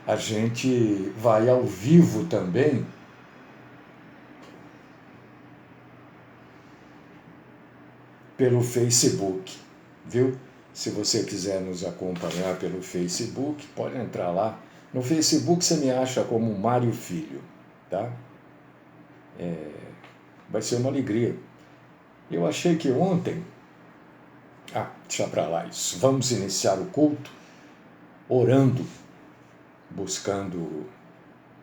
A gente vai ao vivo também pelo Facebook, viu? Se você quiser nos acompanhar pelo Facebook, pode entrar lá. No Facebook você me acha como Mário Filho, tá? Vai ser uma alegria. Eu achei que ontem... deixa pra lá isso. Vamos iniciar o culto orando, buscando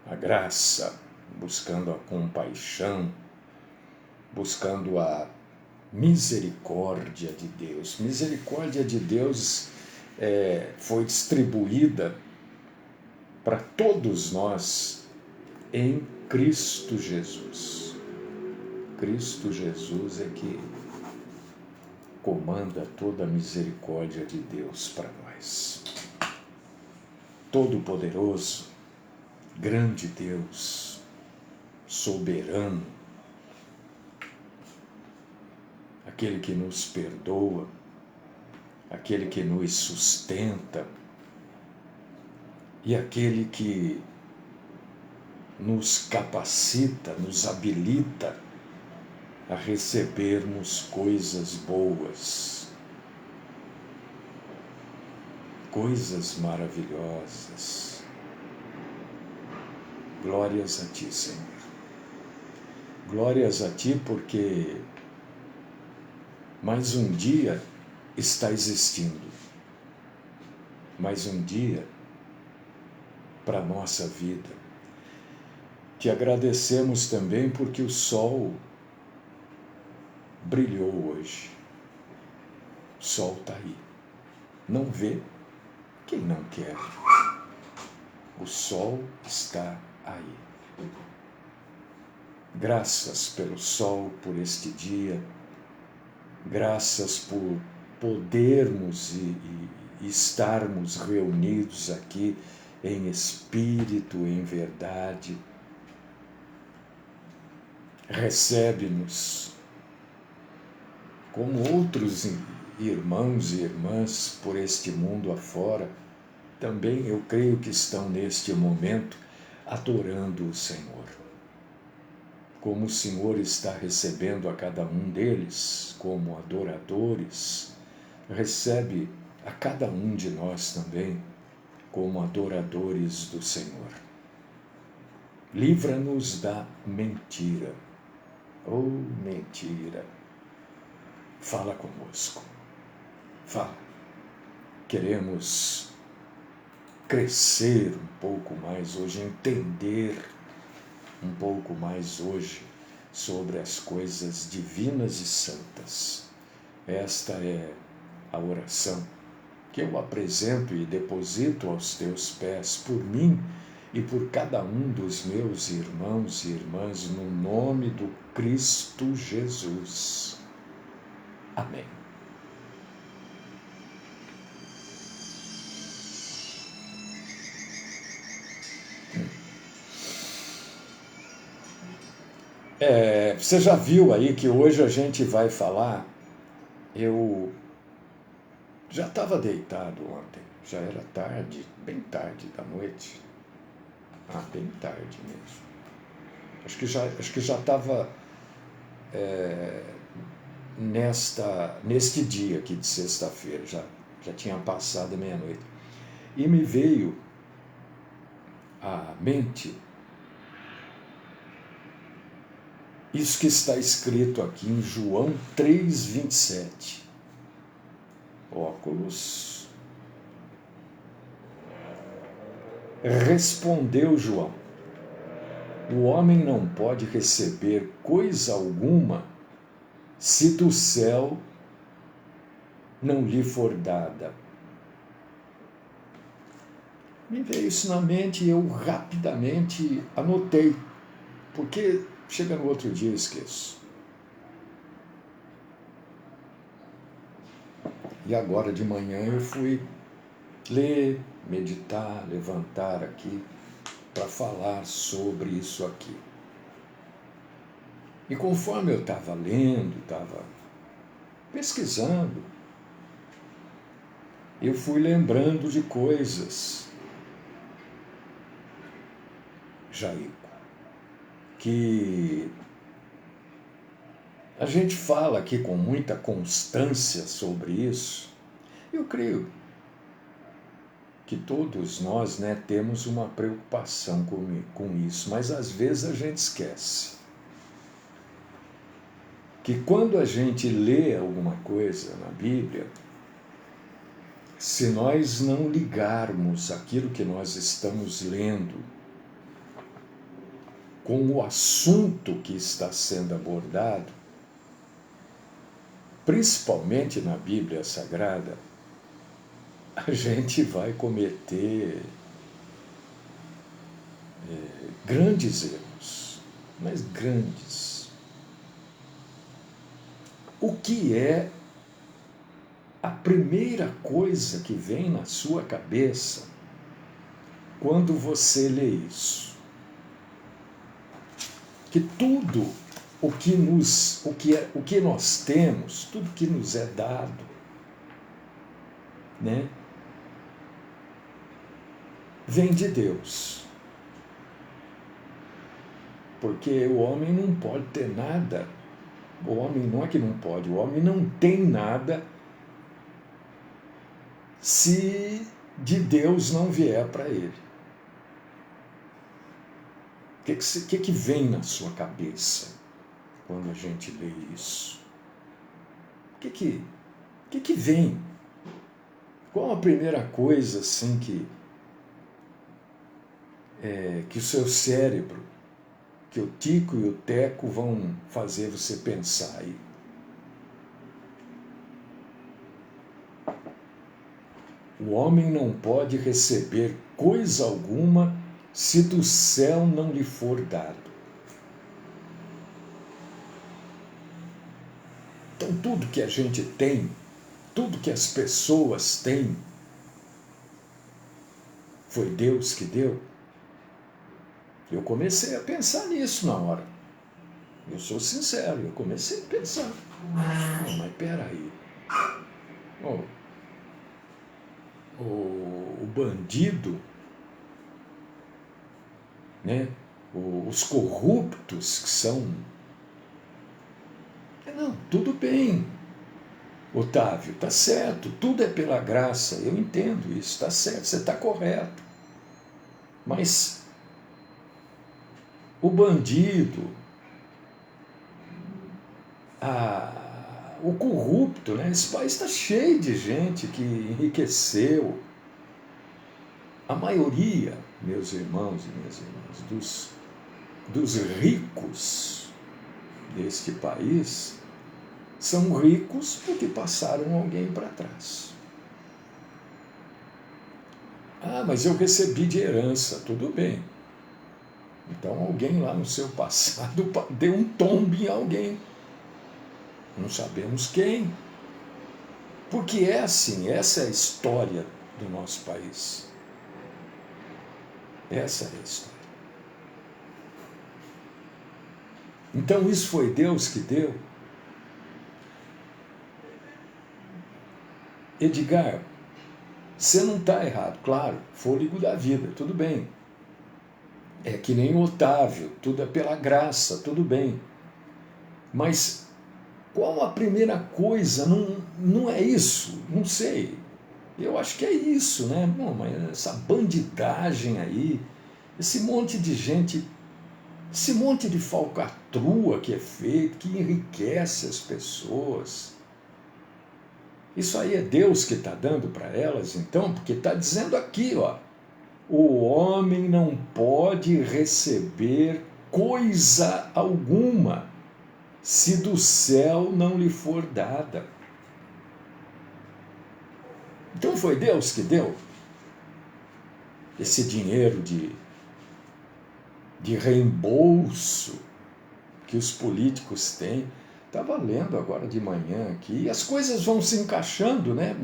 a graça, buscando a compaixão, buscando a misericórdia de Deus. Misericórdia de Deus foi distribuída para todos nós em Cristo Jesus. Cristo Jesus é que comanda toda a misericórdia de Deus para nós. Todo-Poderoso, grande Deus, soberano, aquele que nos perdoa, aquele que nos sustenta e aquele que nos capacita, nos habilita a recebermos coisas boas, coisas maravilhosas. Glórias a Ti, Senhor. Glórias a Ti porque mais um dia está existindo. Mais um dia para a nossa vida. Te agradecemos também porque o sol brilhou hoje. O sol está aí. Não vê quem não quer. O sol está aí. Graças pelo sol, por este dia. Graças por podermos e estarmos reunidos aqui em espírito, em verdade. Recebe-nos como outros irmãos e irmãs por este mundo afora, também eu creio que estão neste momento adorando o Senhor. Como o Senhor está recebendo a cada um deles como adoradores, recebe a cada um de nós também como adoradores do Senhor. Livra-nos da mentira. Oh, mentira! Fala conosco. Fala. Queremos crescer um pouco mais hoje, entender um pouco mais hoje sobre as coisas divinas e santas. Esta é a oração que eu apresento e deposito aos teus pés por mim e por cada um dos meus irmãos e irmãs, no nome do Cristo Jesus. Amém. Você já viu aí que hoje a gente vai falar, eu já estava deitado ontem, já era tarde, bem tarde da noite. Bem tarde mesmo. Acho que já estava neste dia aqui de sexta-feira, já tinha passado a meia-noite. E me veio à mente isso que está escrito aqui em João 3,27. Óculos. Respondeu João: o homem não pode receber coisa alguma se do céu não lhe for dada. Me veio isso na mente e eu rapidamente anotei, porque chega no outro dia eu esqueço. E agora de manhã eu fui ler, meditar, levantar aqui para falar sobre isso aqui. E conforme eu estava lendo, estava pesquisando, eu fui lembrando de coisas Jaico, que a gente fala aqui com muita constância sobre isso. Eu creio que todos nós, né, temos uma preocupação com isso, mas às vezes a gente esquece que quando a gente lê alguma coisa na Bíblia, se nós não ligarmos aquilo que nós estamos lendo com o assunto que está sendo abordado, principalmente na Bíblia Sagrada, a gente vai cometer grandes erros, mas grandes. O que é a primeira coisa que vem na sua cabeça quando você lê isso? Que tudo o que nós temos, tudo que nos é dado, né, vem de Deus. Porque o homem não pode ter nada. O homem não é que não pode, o homem não tem nada se de Deus não vier para ele. O que vem na sua cabeça quando a gente lê isso? O que vem? Qual a primeira coisa assim que o seu cérebro, que o Tico e o Teco vão fazer você pensar aí? O homem não pode receber coisa alguma se do céu não lhe for dado. Então tudo que a gente tem, tudo que as pessoas têm, foi Deus que deu? Eu comecei a pensar nisso na hora. Eu sou sincero, eu comecei a pensar. Mas peraí. O bandido, né? Os corruptos que são... Não, tudo bem, Otávio, está certo, tudo é pela graça, eu entendo isso, está certo, você está correto. Mas o bandido, o corrupto, né? Esse país está cheio de gente que enriqueceu. A maioria, meus irmãos e minhas irmãs, dos ricos deste país são ricos porque passaram alguém para trás. Ah, mas eu recebi de herança, tudo bem. Então alguém lá no seu passado deu um tombo em alguém. Não sabemos quem. Porque é assim, essa é a história do nosso país. Essa é a história. Então isso foi Deus que deu? Edgar, você não está errado, claro, fôlego da vida, tudo bem. É que nem o Otávio, tudo é pela graça, tudo bem. Mas qual a primeira coisa? Não é isso, não sei. Eu acho que é isso, né? Bom, mas essa bandidagem aí, esse monte de gente, esse monte de falcatrua que é feito, que enriquece as pessoas. Isso aí é Deus que está dando para elas, então, porque está dizendo aqui, ó, o homem não pode receber coisa alguma se do céu não lhe for dada. Então foi Deus que deu esse dinheiro de reembolso que os políticos têm. Estava lendo agora de manhã aqui, e as coisas vão se encaixando, né,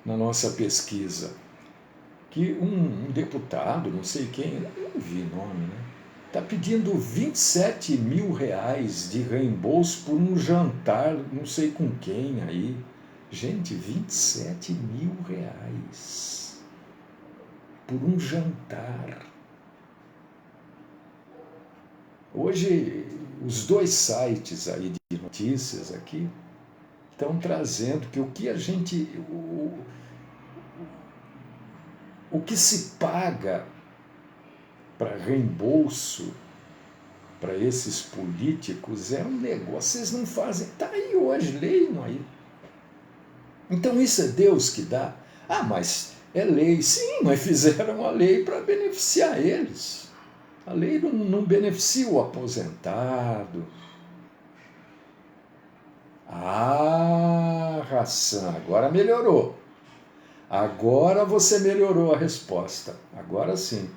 na nossa pesquisa. Que um deputado, não sei quem, eu não vi nome, né, está pedindo 27 mil reais de reembolso por um jantar, não sei com quem aí. Gente, 27 mil reais por um jantar. Hoje, os dois sites aí de notícias aqui estão trazendo que o que se paga para reembolso para esses políticos é um negócio, vocês não fazem. Está aí hoje, leiam aí. Então isso é Deus que dá? Ah, mas é lei. Sim, mas fizeram a lei para beneficiar eles. A lei não beneficia o aposentado. Ah, Hassan, agora melhorou. Agora você melhorou a resposta. Agora sim.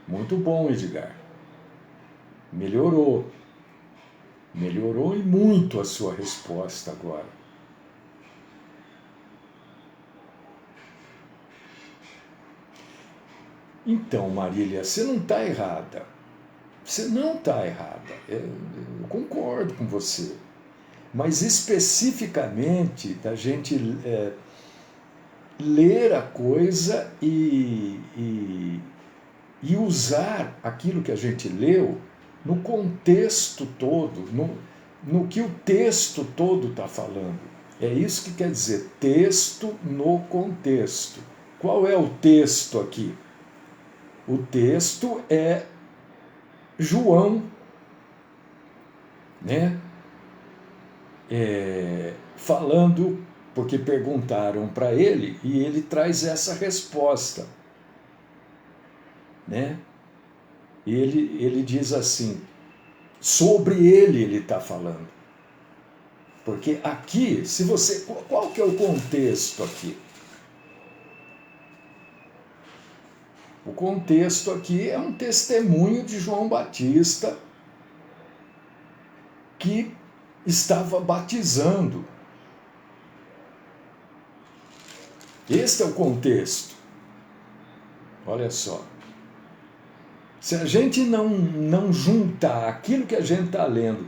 Muito bom, Edgar. Melhorou. Melhorou e muito a sua resposta agora. Então, Marília, você não está errada. Você não está errada. Eu concordo com você. Mas especificamente da gente ler a coisa e usar aquilo que a gente leu no contexto todo, no que o texto todo está falando. É isso que quer dizer, texto no contexto. Qual é o texto aqui? O texto é João, né? Falando, porque perguntaram para ele e ele traz essa resposta, né? E ele diz assim, sobre ele está falando. Porque aqui, se você, qual que é o contexto aqui? O contexto aqui é um testemunho de João Batista que estava batizando. Este é o contexto. Olha só. Se a gente não juntar aquilo que a gente está lendo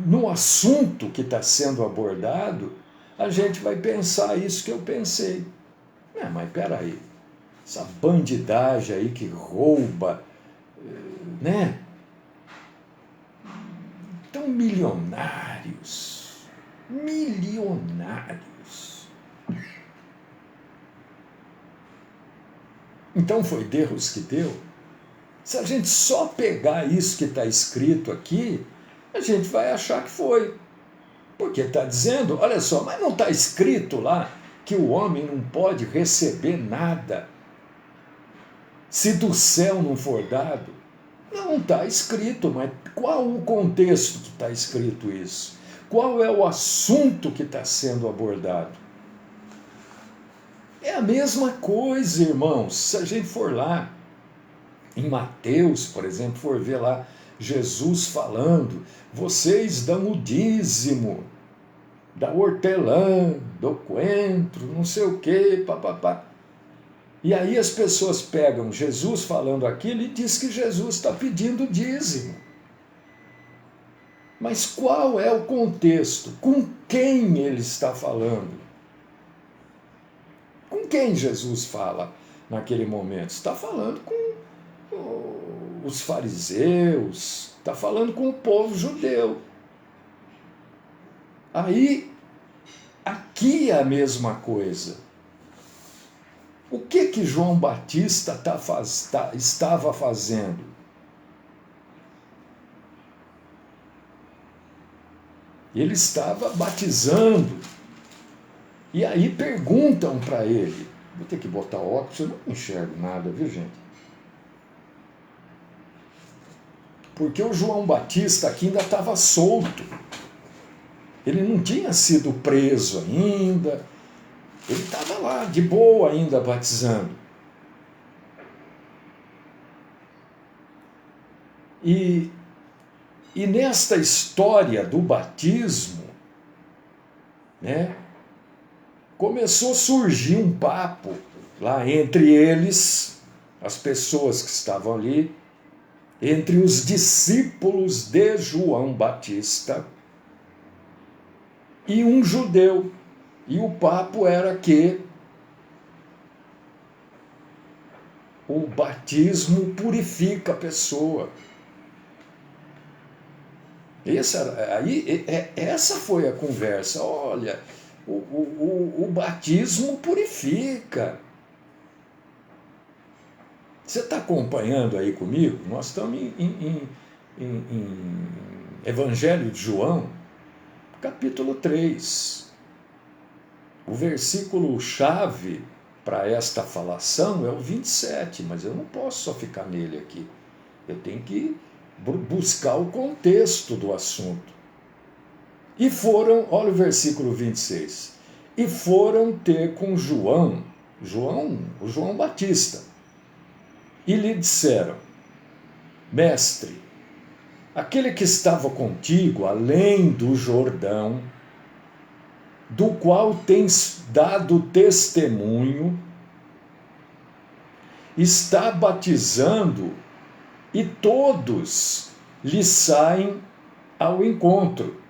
no assunto que está sendo abordado, a gente vai pensar isso que eu pensei. Mas peraí, essa bandidagem aí que rouba, né? Tão milionários. Milionários. Então foi Deus que deu? Se a gente só pegar isso que está escrito aqui, a gente vai achar que foi. Porque está dizendo, olha só, mas não está escrito lá que o homem não pode receber nada se do céu não for dado? Não está escrito, mas qual o contexto que está escrito isso? Qual é o assunto que está sendo abordado? É a mesma coisa, irmãos, se a gente for lá em Mateus, por exemplo, for ver lá Jesus falando, vocês dão o dízimo da hortelã, do coentro, não sei o quê, papapá. E aí as pessoas pegam Jesus falando aquilo e diz que Jesus está pedindo dízimo. Mas qual é o contexto? Com quem ele está falando? Com quem Jesus fala naquele momento? Está falando com os fariseus, está falando com o povo judeu. Aí, aqui é a mesma coisa. O que João Batista estava fazendo? Ele estava batizando. E aí perguntam para ele. Vou ter que botar óculos, eu não enxergo nada, viu, gente? Porque o João Batista aqui ainda estava solto. Ele não tinha sido preso ainda. Ele estava lá, de boa ainda, batizando. E nesta história do batismo, né, começou a surgir um papo lá entre eles, as pessoas que estavam ali, entre os discípulos de João Batista e um judeu. E o papo era que o batismo purifica a pessoa. Essa foi a conversa. Olha, o batismo purifica. Você está acompanhando aí comigo? Nós estamos em Evangelho de João, capítulo 3. O versículo-chave para esta falação é o 27, mas eu não posso só ficar nele aqui. Eu tenho que buscar o contexto do assunto. E foram, olha o versículo 26, e foram ter com o João Batista, e lhe disseram: Mestre, aquele que estava contigo além do Jordão, do qual tens dado testemunho, está batizando e todos lhe saem ao encontro.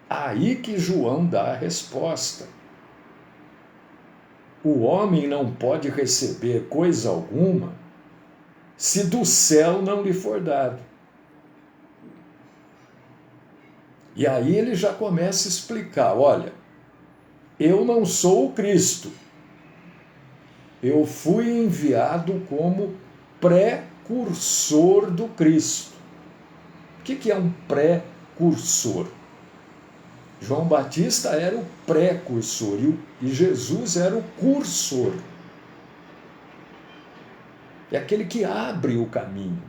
Aí que João dá a resposta. O homem não pode receber coisa alguma se do céu não lhe for dado. E aí ele já começa a explicar: olha, eu não sou o Cristo. Eu fui enviado como precursor do Cristo. O que é um precursor? João Batista era o precursor e Jesus era o cursor. É aquele que abre o caminho.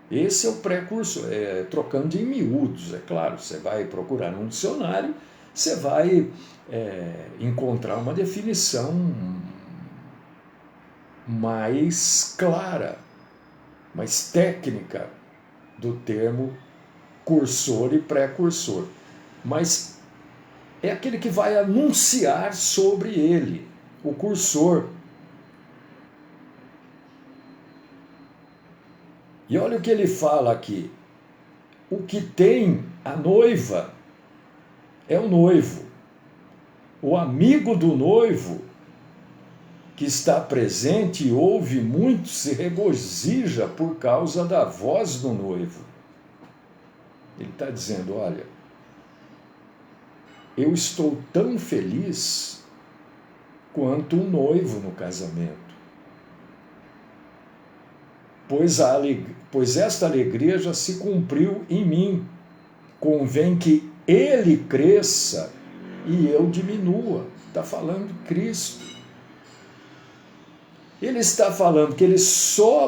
Esse é o precursor, trocando em miúdos, é claro. Você vai procurar num dicionário, você vai encontrar uma definição mais clara, mais técnica do termo cursor e precursor. Mas é aquele que vai anunciar sobre ele, o cursor. E olha o que ele fala aqui: o que tem a noiva é o noivo. O amigo do noivo que está presente e ouve muito se regozija por causa da voz do noivo. Ele está dizendo: olha, eu estou tão feliz quanto o noivo no casamento. Pois esta alegria já se cumpriu em mim. Convém que ele cresça e eu diminua. Está falando de Cristo. Ele está falando que ele só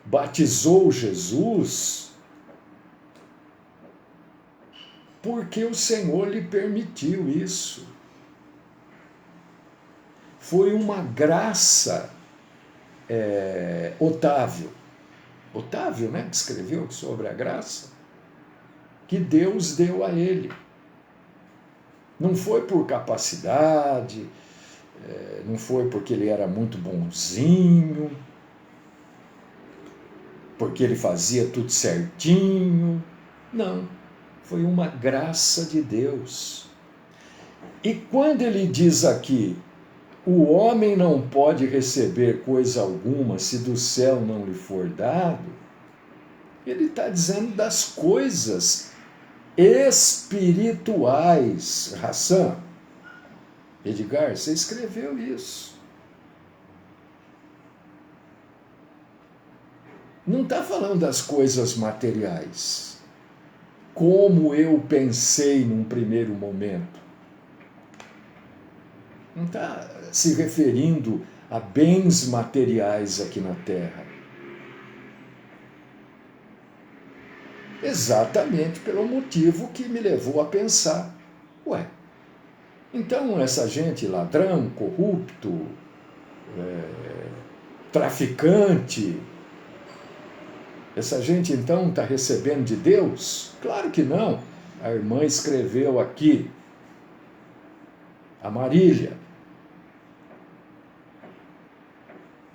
batizou Jesus porque o Senhor lhe permitiu isso. Foi uma graça. Otávio, né, que escreveu sobre a graça, que Deus deu a ele. Não foi por capacidade, não foi porque ele era muito bonzinho, porque ele fazia tudo certinho. Não, foi uma graça de Deus. E quando ele diz aqui: o homem não pode receber coisa alguma se do céu não lhe for dado, ele está dizendo das coisas espirituais. Hassan, Edgar, você escreveu isso. Não está falando das coisas materiais, como eu pensei num primeiro momento. Não está se referindo a bens materiais aqui na Terra. Exatamente pelo motivo que me levou a pensar: ué, então essa gente ladrão, corrupto, traficante, essa gente então está recebendo de Deus? Claro que não. A irmã escreveu aqui, a Marília,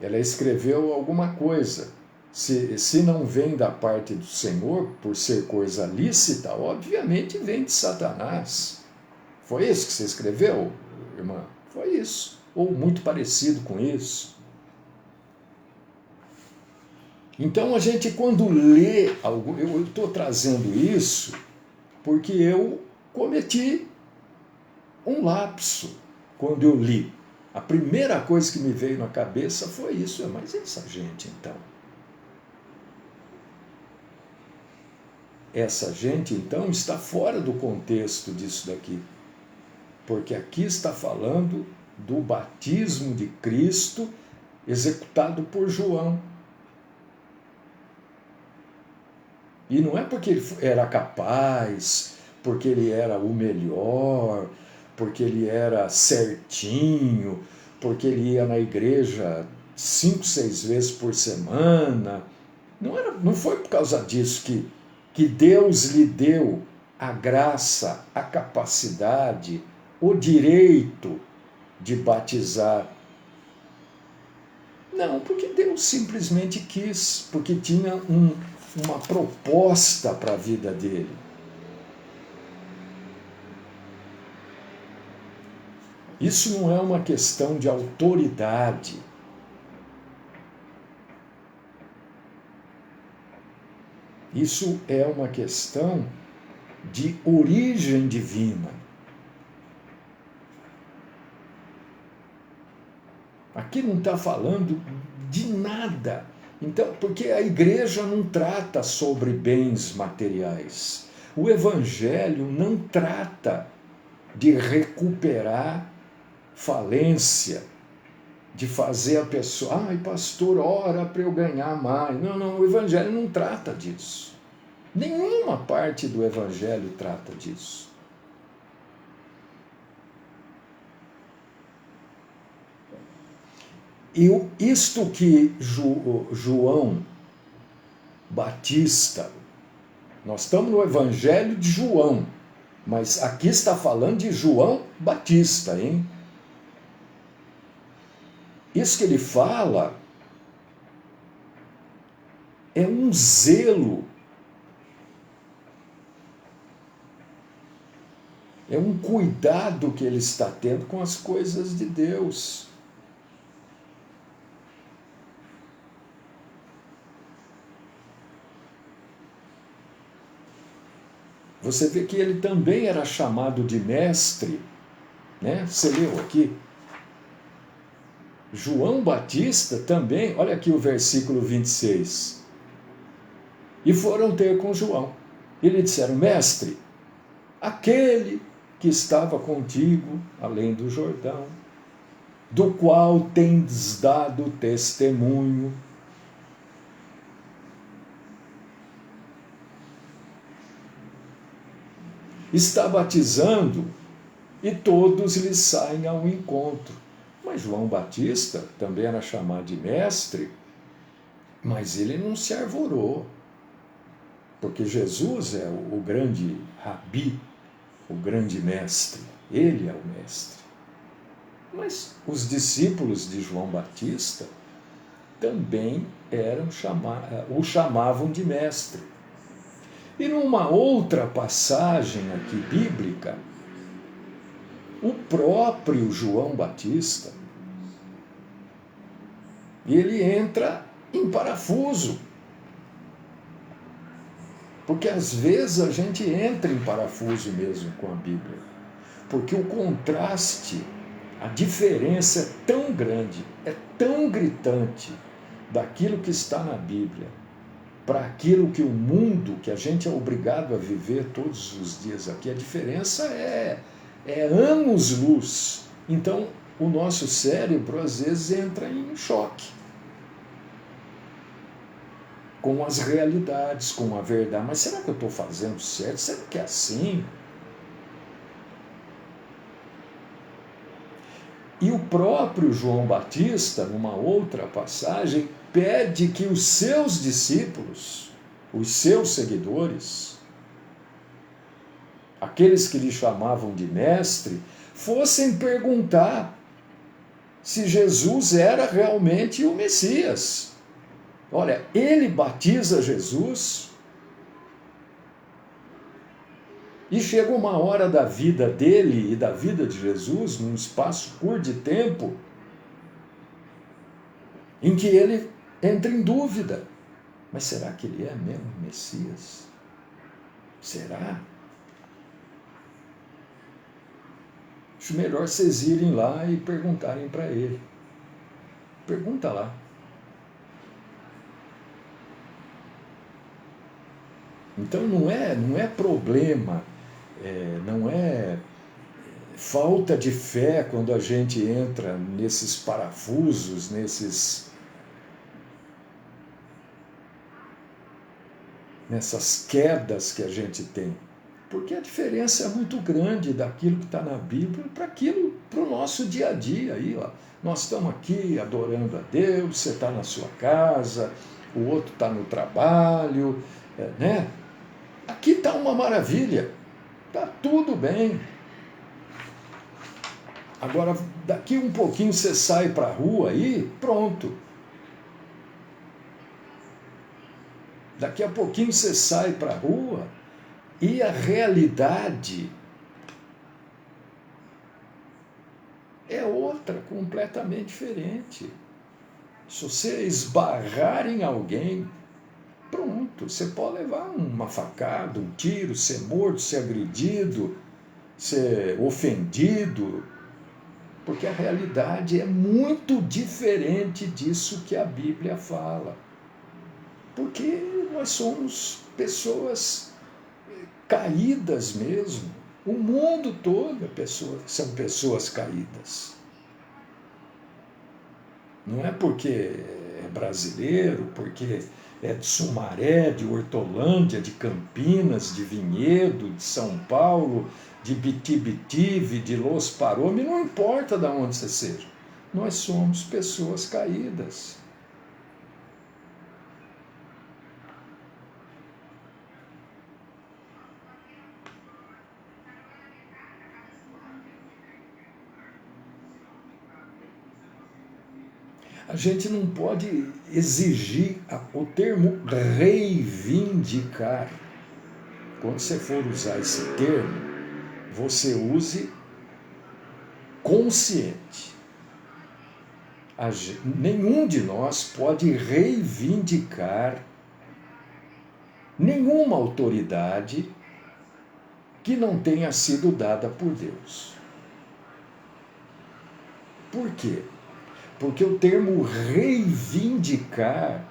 ela escreveu alguma coisa. Se não vem da parte do Senhor, por ser coisa lícita, obviamente vem de Satanás. Foi isso que você escreveu, irmã? Foi isso. Ou muito parecido com isso. Então a gente, quando lê algo, eu estou trazendo isso porque eu cometi um lapso quando eu li. A primeira coisa que me veio na cabeça foi isso. Mas essa gente, então? Essa gente, então, está fora do contexto disso daqui. Porque aqui está falando do batismo de Cristo executado por João. E não é porque ele era capaz, porque ele era o melhor, porque ele era certinho, porque ele ia na igreja 5, 6 vezes por semana. Não foi por causa disso que Deus lhe deu a graça, a capacidade, o direito de batizar. Não, porque Deus simplesmente quis, porque tinha uma proposta para a vida dele. Isso não é uma questão de autoridade. Isso é uma questão de origem divina. Aqui não está falando de nada. Então, porque a igreja não trata sobre bens materiais. O evangelho não trata de recuperar falência, de fazer a pessoa, ai pastor, ora para eu ganhar mais. Não, o evangelho não trata disso. Nenhuma parte do evangelho trata disso. E isto que João Batista, nós estamos no Evangelho de João, mas aqui está falando de João Batista, hein? Isso que ele fala é um zelo, é um cuidado que ele está tendo com as coisas de Deus. Você vê que ele também era chamado de mestre, né? Você leu aqui? João Batista também, olha aqui o versículo 26. E foram ter com João. E lhe disseram, mestre, aquele que estava contigo além do Jordão, do qual tens dado testemunho. Está batizando e todos lhe saem ao encontro. Mas João Batista também era chamado de mestre, mas ele não se arvorou, porque Jesus é o grande rabi, o grande mestre, ele é o mestre. Mas os discípulos de João Batista também o chamavam de mestre. E numa outra passagem aqui bíblica, o próprio João Batista, ele entra em parafuso. Porque às vezes a gente entra em parafuso mesmo com a Bíblia. Porque o contraste, a diferença é tão grande, é tão gritante daquilo que está na Bíblia para aquilo que o mundo, que a gente é obrigado a viver todos os dias aqui. A diferença é anos-luz. Então, o nosso cérebro, às vezes, entra em choque com as realidades, com a verdade. Mas será que eu estou fazendo certo? Será que é assim? E o próprio João Batista, numa outra passagem, pede que os seus discípulos, os seus seguidores, aqueles que lhe chamavam de mestre, fossem perguntar se Jesus era realmente o Messias. Olha, ele batiza Jesus E chega uma hora da vida dele e da vida de Jesus, num espaço curto de tempo, em que ele entra em dúvida. Mas será que ele é mesmo o Messias? Será? Acho melhor vocês irem lá e perguntarem para ele. Pergunta lá. Então não é problema, não é falta de fé quando a gente entra nesses parafusos, nessas quedas que a gente tem. Porque a diferença é muito grande daquilo que está na Bíblia para o nosso dia a dia. Aí, ó. Nós estamos aqui adorando a Deus, você está na sua casa, o outro está no trabalho, né? Aqui está uma maravilha, está tudo bem. Agora, daqui um pouquinho você sai para a rua aí, pronto. Daqui a pouquinho você sai para a rua e a realidade é outra, completamente diferente. Se você esbarrar em alguém, pronto, você pode levar uma facada, um tiro, ser morto, ser agredido, ser ofendido, porque a realidade é muito diferente disso que a Bíblia fala. Porque nós somos pessoas caídas mesmo. O mundo todo são pessoas caídas. Não é porque é brasileiro, porque é de Sumaré, de Hortolândia, de Campinas, de Vinhedo, de São Paulo, de Bitibitive, de Los Parome, não importa de onde você seja. Nós somos pessoas caídas. A gente não pode exigir o termo reivindicar. Quando você for usar esse termo, você use consciente. Nenhum de nós pode reivindicar nenhuma autoridade que não tenha sido dada por Deus. Por quê? Porque o termo reivindicar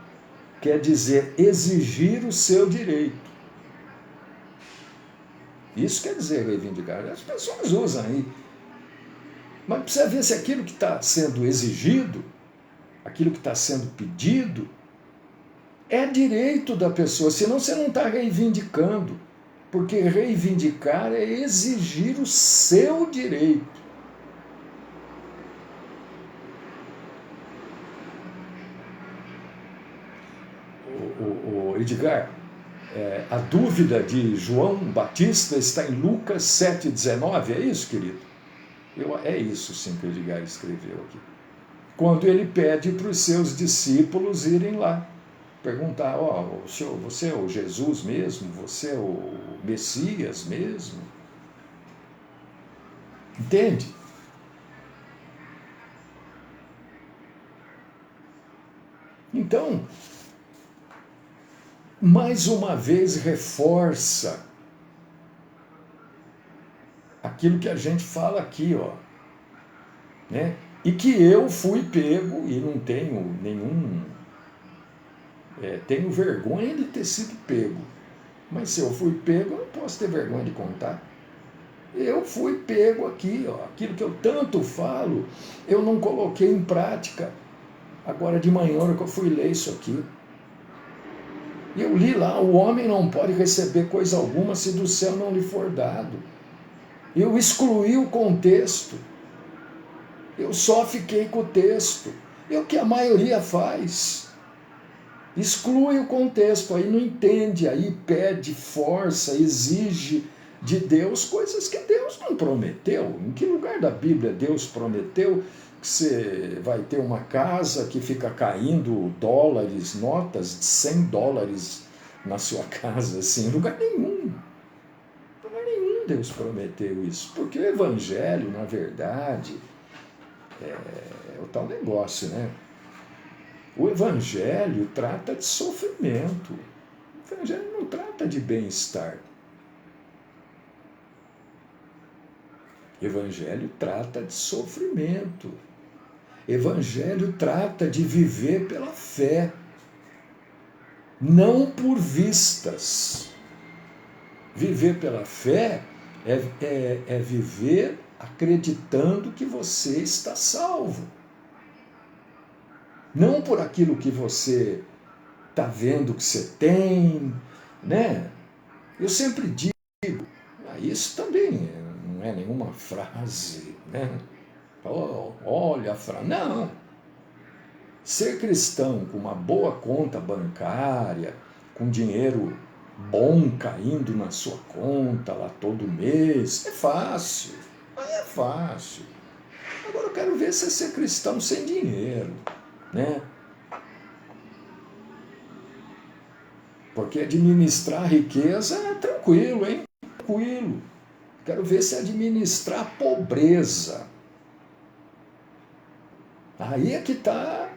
quer dizer exigir o seu direito. Isso quer dizer reivindicar. As pessoas usam aí. Mas precisa ver se aquilo que está sendo exigido, aquilo que está sendo pedido, é direito da pessoa, senão você não está reivindicando. Porque reivindicar é exigir o seu direito. Edgar, a dúvida de João Batista está em Lucas 7,19, é isso, querido? É isso sim que o Edgar escreveu aqui. Quando ele pede para os seus discípulos irem lá, perguntar, você é o Jesus mesmo? Você é o Messias mesmo? Entende? Então, mais uma vez reforça aquilo que a gente fala aqui, ó, né? E que eu fui pego e não tenho tenho vergonha de ter sido pego. Mas se eu fui pego, eu não posso ter vergonha de contar. Eu fui pego aqui, ó, aquilo que eu tanto falo, eu não coloquei em prática. Agora de manhã, na hora que eu fui ler isso aqui, eu li lá, o homem não pode receber coisa alguma se do céu não lhe for dado. Eu excluí o contexto. Eu só fiquei com o texto. É o que a maioria faz. Exclui o contexto, aí não entende, aí pede, força, exige de Deus coisas que Deus não prometeu. Em que lugar da Bíblia Deus prometeu que você vai ter uma casa que fica caindo dólares, notas de $100 na sua casa, assim? Em lugar nenhum. Lugar nenhum. Deus prometeu isso? Porque o Evangelho, na verdade, é o tal negócio, né? O Evangelho trata de sofrimento. O Evangelho não trata de bem-estar. O Evangelho trata de sofrimento. O Evangelho trata de viver pela fé, não por vistas. Viver pela fé é viver acreditando que você está salvo. Não por aquilo que você está vendo que você tem, né? Eu sempre digo, isso também não é nenhuma frase, né? Olha a frase. Não. Ser cristão com uma boa conta bancária, com dinheiro bom caindo na sua conta lá todo mês, é fácil. Aí é fácil. Agora eu quero ver você ser cristão sem dinheiro, né? Porque administrar riqueza é tranquilo, hein? Tranquilo. Quero ver se administrar pobreza. Aí é que está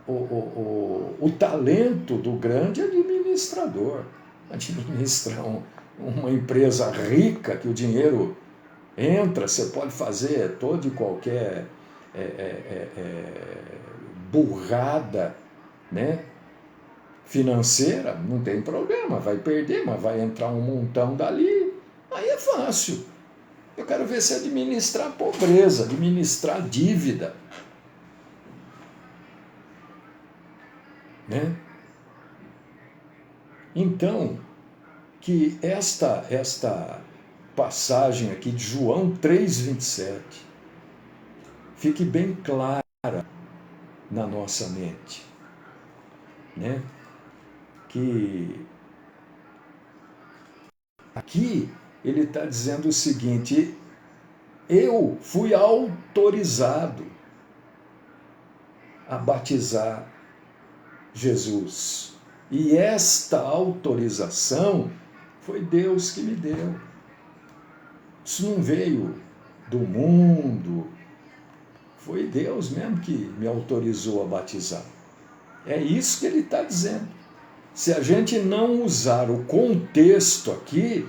o talento do grande administrador. Administrar uma empresa rica que o dinheiro entra, você pode fazer toda e qualquer burrada, né, financeira, não tem problema, vai perder, mas vai entrar um montão dali, aí é fácil. Eu quero ver se administrar pobreza, administrar dívida, né? Então, que esta passagem aqui de João 3,27 fique bem clara na nossa mente, né? Que aqui ele está dizendo o seguinte: eu fui autorizado a batizar Jesus. E esta autorização foi Deus que me deu. Isso não veio do mundo, foi Deus mesmo que me autorizou a batizar. É isso que ele está dizendo. Se a gente não usar o contexto aqui,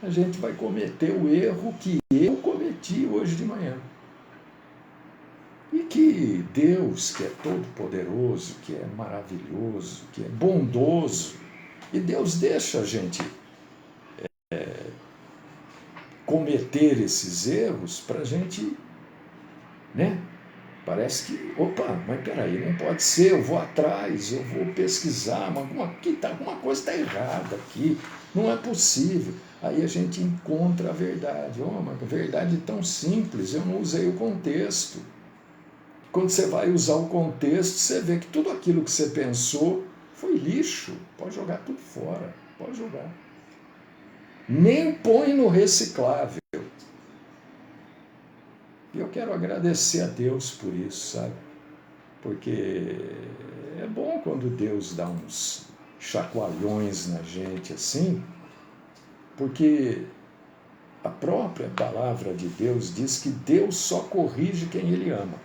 a gente vai cometer o erro que eu cometi hoje de manhã. E que Deus, que é todo-poderoso, que é maravilhoso, que é bondoso, e Deus deixa a gente cometer esses erros para a gente, né? Parece que, opa, mas peraí, não pode ser, eu vou atrás, eu vou pesquisar, mas alguma coisa está errada aqui, não é possível. Aí a gente encontra a verdade. Mas a verdade é tão simples, eu não usei o contexto. Quando você vai usar o contexto, você vê que tudo aquilo que você pensou foi lixo. Pode jogar tudo fora, pode jogar. Nem põe no reciclável. E eu quero agradecer a Deus por isso, sabe? Porque é bom quando Deus dá uns chacoalhões na gente assim, porque a própria palavra de Deus diz que Deus só corrige quem Ele ama.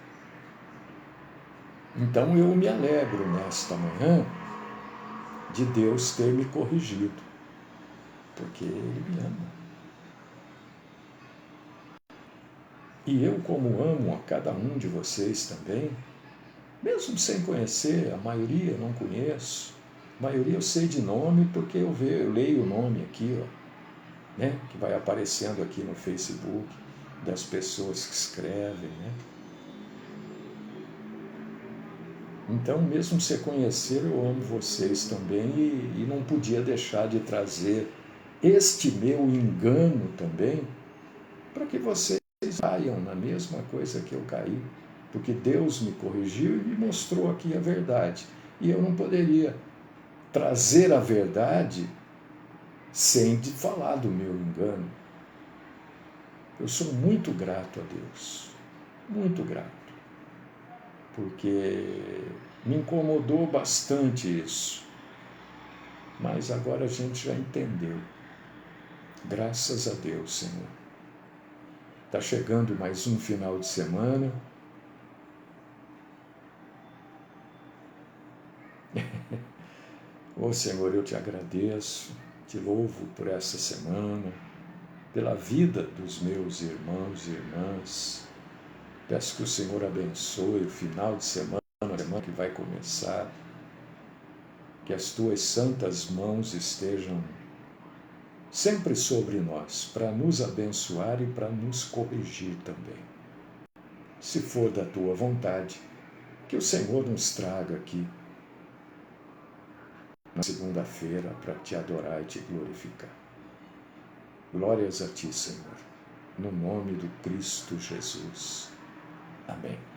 Então eu me alegro nesta manhã de Deus ter me corrigido, porque Ele me ama. E eu, como amo a cada um de vocês também, mesmo sem conhecer, a maioria eu não conheço, a maioria eu sei de nome porque eu leio o nome aqui, ó, né, que vai aparecendo aqui no Facebook, das pessoas que escrevem, né? Então, mesmo sem conhecer, eu amo vocês também e não podia deixar de trazer este meu engano também, para que vocês caiam na mesma coisa que eu caí, porque Deus me corrigiu e me mostrou aqui a verdade. E eu não poderia trazer a verdade sem falar do meu engano. Eu sou muito grato a Deus, muito grato, porque me incomodou bastante isso, mas agora a gente já entendeu. Graças a Deus, Senhor. Está chegando mais um final de semana. Ô Senhor, eu te agradeço, te louvo por essa semana, pela vida dos meus irmãos e irmãs. Peço que o Senhor abençoe o final de semana, a semana que vai começar, que as tuas santas mãos estejam sempre sobre nós, para nos abençoar e para nos corrigir também. Se for da tua vontade, que o Senhor nos traga aqui na segunda-feira para te adorar e te glorificar. Glórias a ti, Senhor, no nome do Cristo Jesus. Amém.